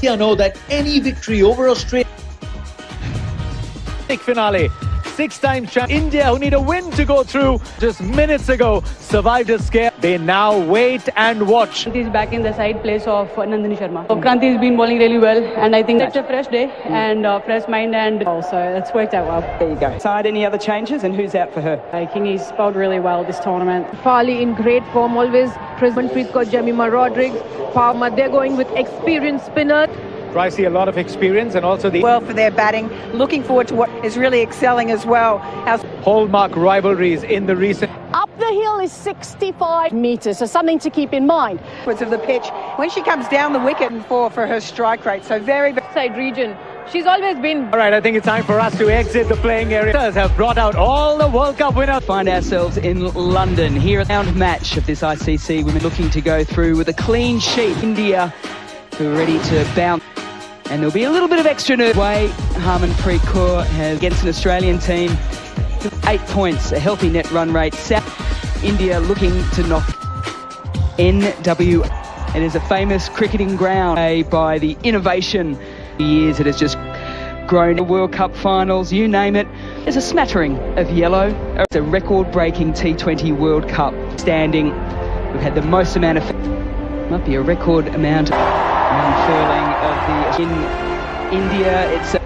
India know that any victory over Australia finale. Six-time champ India, who need a win to go through, just minutes ago survived a scare. They now wait and watch. Kranti is back in the side place of Nandini Sharma. So Kranti has been bowling really well, and I think it's a fresh day and fresh mind, and also it's worked out well. There you go. Side, any other changes, and who's out for her? I think he's bowled really well this tournament. Farley in great form, always present. Preet got Jemima Rodrigues. Farmer, they're going with experienced spinner. Pricey, a lot of experience, and also the Well for their batting. Looking forward to what is really excelling as well. hallmark rivalries in the recent. Up the hill is 65 metres, so something to keep in mind. Of the pitch when she comes down the wicket and for her strike rate. So very Side region. She's always been. All right, I think it's time for us to exit the playing area. Have brought out all the World Cup winners. Find ourselves in London here at the round match of this ICC. Women looking to go through with a clean sheet. India, who are ready to bounce. And there'll be a little bit of extra nerve way. Harmanpreet Kaur has against an Australian team. 8 points, a healthy net run rate. South India looking to knock NW. It is a famous cricketing ground by the innovation. Years it has just grown. The World Cup finals, you name it. There's a smattering of yellow. It's a record-breaking T20 World Cup standing. We've had the most amount of... Might be a record amount of unfurling of the... In India, it's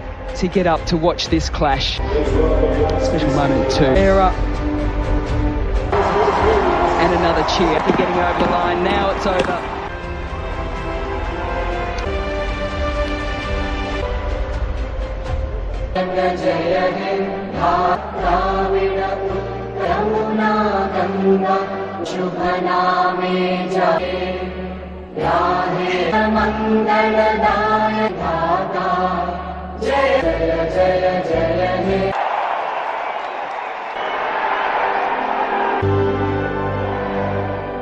to get up to watch this clash. Special moment too. Era. And another cheer. They're getting over the line. Now it's over.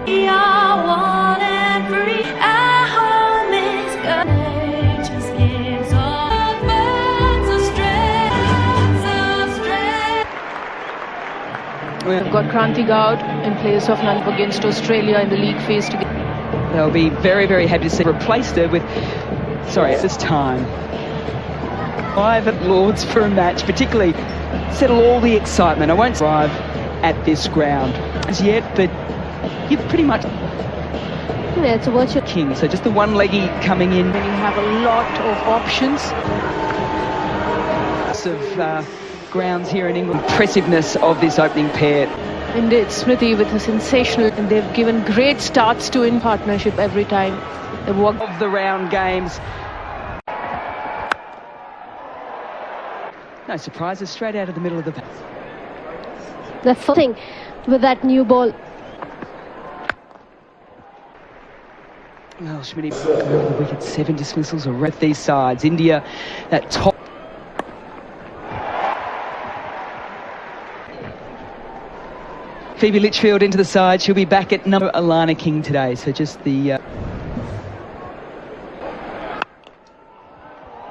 We are one and free. Our home is good. Nature's gives all birds of strength. We've got Kranti Gaud in place of Nanp against Australia in the league phase together. They'll be very, very happy to see replaced her with... Sorry, at this time. 5 at Lords for a match, particularly settle all the excitement. I won't arrive at this ground as yet, but you've pretty much... Yeah, it's a virtual king, so just the one-leggy coming in. You have a lot of options. Of grounds here in England. Impressiveness of this opening pair. Indeed, Smriti with a sensational, and they've given great starts to in partnership every time. They've worked of the round games. No surprises, straight out of the middle of the bat. the footing with that new ball. Well, Schmidt, over the wicket, 7 dismissals are at these sides. India, that top. Phoebe Litchfield into the side. She'll be back at number Alana King today. So just the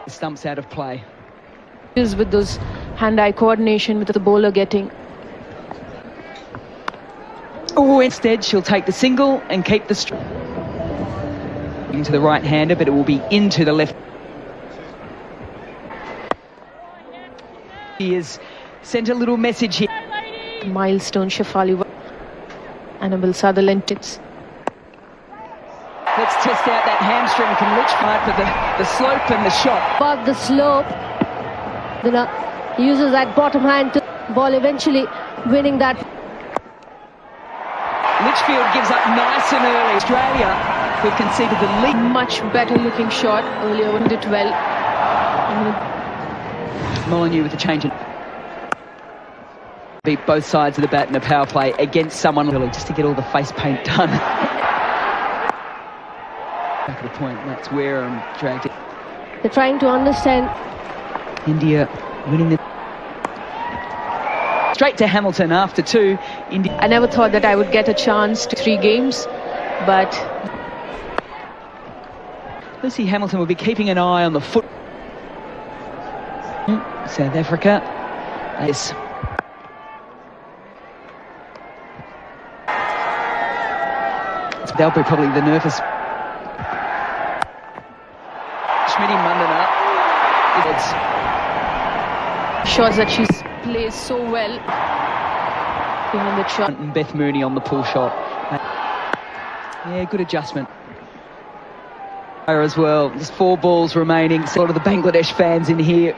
stumps out of play. With those hand-eye coordination with the bowler getting. Oh, instead she'll take the single and keep the into the right-hander, but it will be into the left. He has sent a little message here. Milestone Shafali. Annabelle Sutherland tips. Let's test out that hamstring from Litchfield for the slope and the shot. Above the slope. Then uses that bottom hand to ball, eventually winning that. Litchfield gives up nice and early. Australia, who've conceded the lead. Much better looking shot earlier, when did well. Molyneux with the change. Beat both sides of the bat in a power play against someone really, just to get all the face paint done. Back at the point, that's where I'm dragged it. They're trying to understand. India winning the... Straight to Hamilton after 2. India. I never thought that I would get a chance to 3 games, but... Lucy Hamilton will be keeping an eye on the foot. South Africa. Yes. They'll be probably the nervous. Smriti Mandana. Shows that she plays so well behind the shot. And Beth Mooney on the pull shot. Yeah, good adjustment. As well, there's 4 balls remaining. So a lot of the Bangladesh fans in here.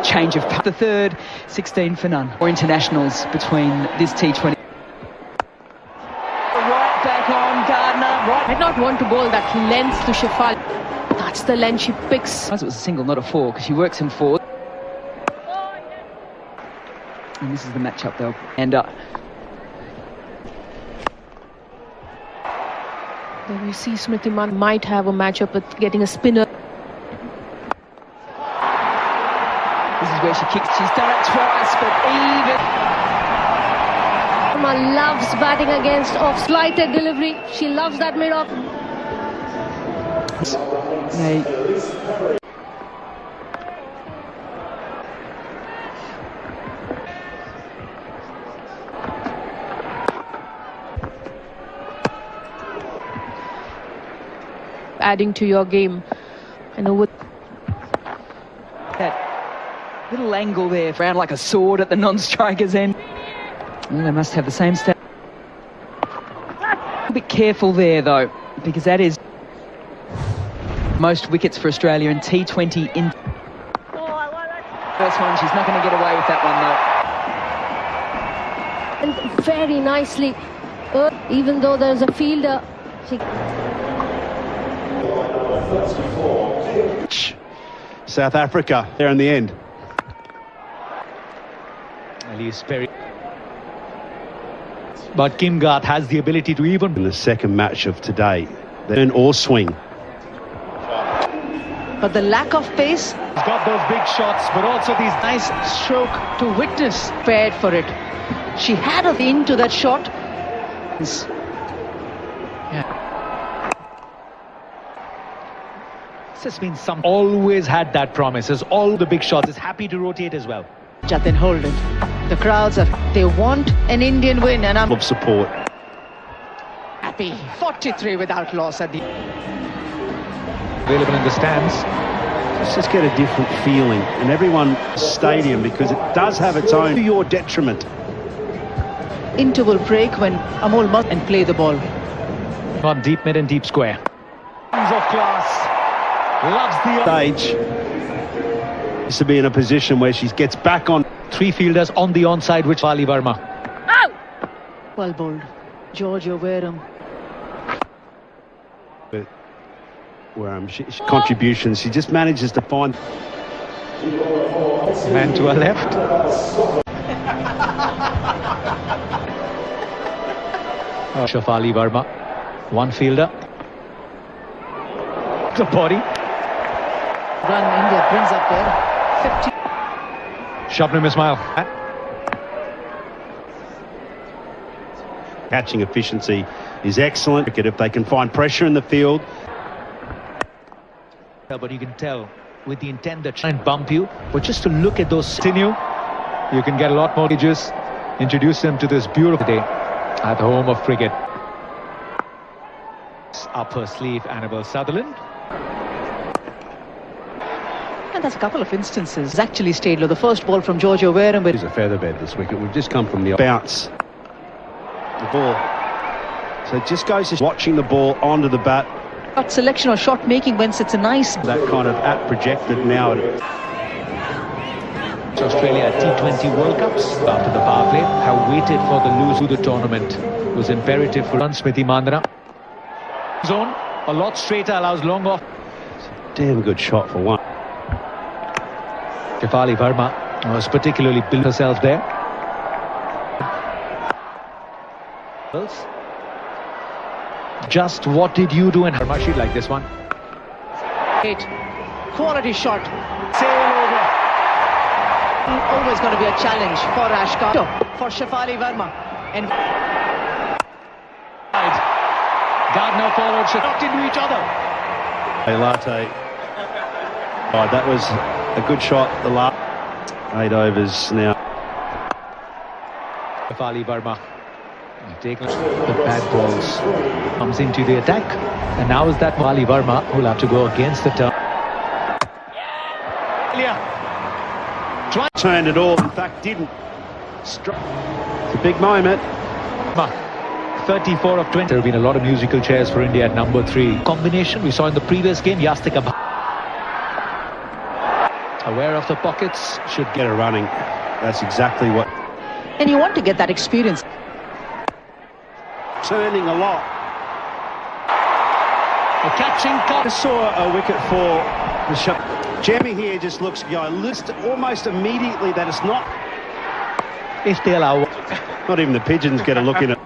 Change of the third, 16 for none. More internationals between this T20. Right back on Gardner. Right. I not want to bowl that length to Shefali. That's the length she picks. It was a single, not a 4, because she works in 4. And this is the matchup though. And There we see Smriti Mandana might have a matchup with getting a spinner. this is where she kicks. She's done it twice, but even. Sharma loves batting against off slighted delivery. She loves that mid-off. Adding to your game. I know with that little angle there, around like a sword at the non-striker's end. Well, they must have the same stat. A bit careful there though, because that is most wickets for Australia in T20 in first one. She's not going to get away with that one though. And very nicely, even though there's a fielder. South Africa there in the end. But Kim Garth has the ability to even In the second match of today, then or swing. But the lack of pace, he's got those big shots, but also these nice stroke to witness, prepared for it. She had a into that shot. This has been always had that promise. As all the big shots, is happy to rotate as well. Jatin hold it. The crowds they want an Indian win, and I'm Of support. happy. 43 without loss at the Available in the stands. Let's just get a different feeling in everyone's stadium, because it does have its own to your detriment. interval break when Amol must and play the ball. On deep mid and deep square. Of class. Loves the Stage is to be in a position where she gets back on. 3 fielders on the onside, which Shefali Verma. Well bowled. Georgia Wareham. Where contributions, she just manages to find. Man to her left. Shefali Verma, 1 fielder. The body. Run India brings up there. 50. Shabnam Ismail. Catching efficiency is excellent. If they can find pressure in the field. But you can tell with the intent that try and bump you, but just to look at those continue, you can get a lot more ages. Introduce them to this beautiful day at the home of cricket. Up her sleeve, Annabelle Sutherland. And that's a couple of instances. It's actually stayed low. The first ball from Georgia Wareham. It's a featherbed this wicket. We've just come from the bounce. The ball. So it just goes to watching the ball onto the bat. Shot selection or shot making when it's a nice. That kind of at projected now. Australia at T20 World Cups after the power play have waited for the lose to the tournament. It was imperative for Smriti Mandana. Zone a lot straighter, allows long off. It's a damn good shot for one. Shefali Verma was particularly built herself there. Just what did you do? And Verma, she'd like this one. Quality shot. Sail over. Always going to be a challenge for Ashkar. For Shefali Verma. And Gardner followed, she knocked into each other. Hey, Latte. Oh, that was a good shot. The last 8 overs now. Shefali Verma Taken the bad balls, comes into the attack, and now is that Shefali Verma who'll have to go against the turn. Turned it all, in fact didn't. It's a big moment. 34 of 20. There have been a lot of musical chairs for India at number 3. Combination we saw in the previous game. Yastika aware of the pockets, should Get her running. That's exactly what. And you want to get that experience. Turning a lot. a catching cut. I saw a wicket for the shot. Jamie here just looks almost immediately that it's not. If they allow. Not even the pigeons get a look in it.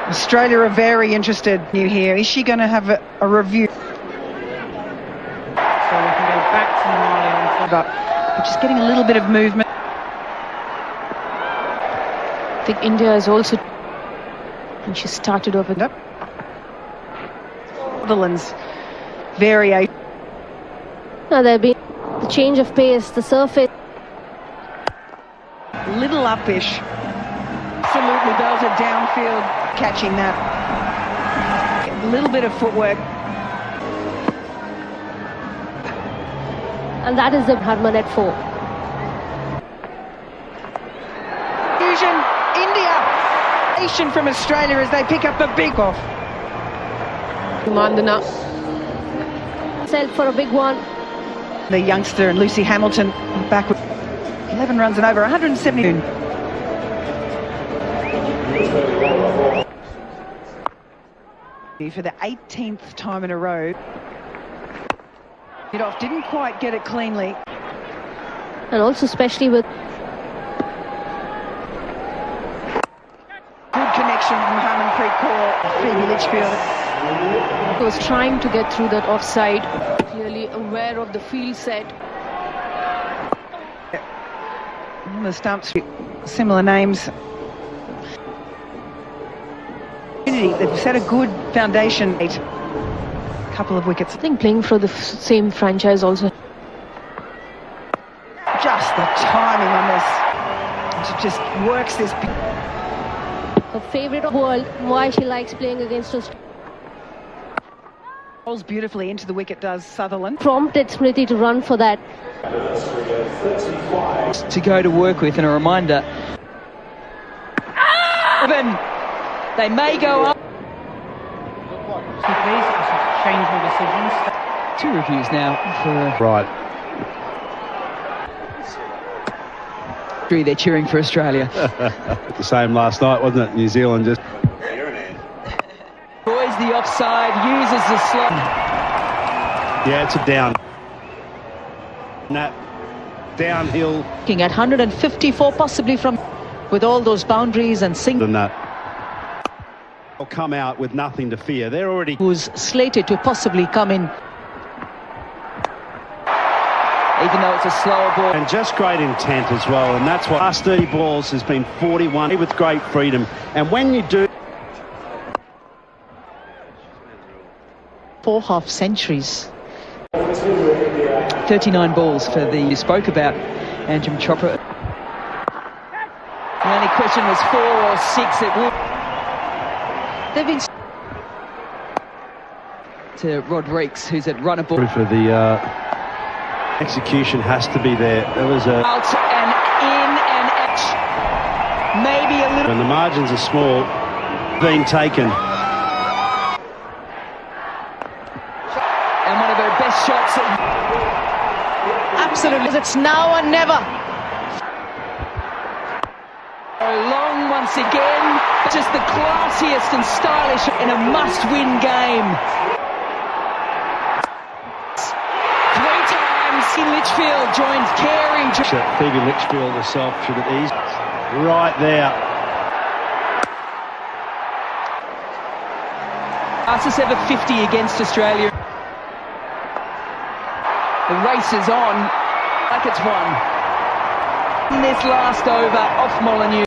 Australia are very interested here. Is she going to have a review? So we can go back to Mali on But just getting a little bit of movement. I think India is also, and she started off with Netherlands variation. Now there'll be the change of pace, the surface. Little upish. Absolutely belted downfield, catching that. A little bit of footwork. And that is the Harman at 4. Fusion, India. Nation from Australia as they pick up a big off. Mandana. Set for a big one. The youngster and Lucy Hamilton back with 11 runs and over 170. For the 18th time in a row. It off, didn't quite get it cleanly. And also especially with Good connection from Harmanpreet Kaur, Phoebe Litchfield. Was trying to get through that offside, clearly aware of the field set. On the stumps, similar names. They've set a good foundation. A couple of wickets. I think playing for the same franchise also. Just the timing on this. It just works this. her favourite of the world, why she likes playing against us. Rolls beautifully into the wicket, does Sutherland. Prompted Smriti to run for that. To go to work with, and a reminder. They may go up. Change her decisions. 2 reviews now for. Right. They're cheering for Australia. The same last night, wasn't it? New Zealand just. Boys, the offside, uses the slot. Yeah, it's a down. Nat, downhill. Looking at 154 possibly from with all those boundaries and Than that. They'll come out with nothing to fear. They're already. who's slated to possibly come in. Even though it's a slower ball. And just great intent as well, and that's what last 30 balls has been 41 with great freedom. And when you do 4 half centuries. 39 balls for the you spoke about, Anjum Chopra. The only question was 4 or 6. It would. They've been To Rodrigues, who's at runner ball. for the execution has to be there. There was a. Out and in and out. Maybe a little. When the margins are small, being taken. And one of her best shots. absolutely. It's now or never. Long once again. Just the classiest and stylish in a must-win game. 3 times in Litchfield joined Carey. Phoebe Litchfield herself should have eased right there. Fastest ever 50 against Australia. The race is on like it's won. In this last over off Molyneux.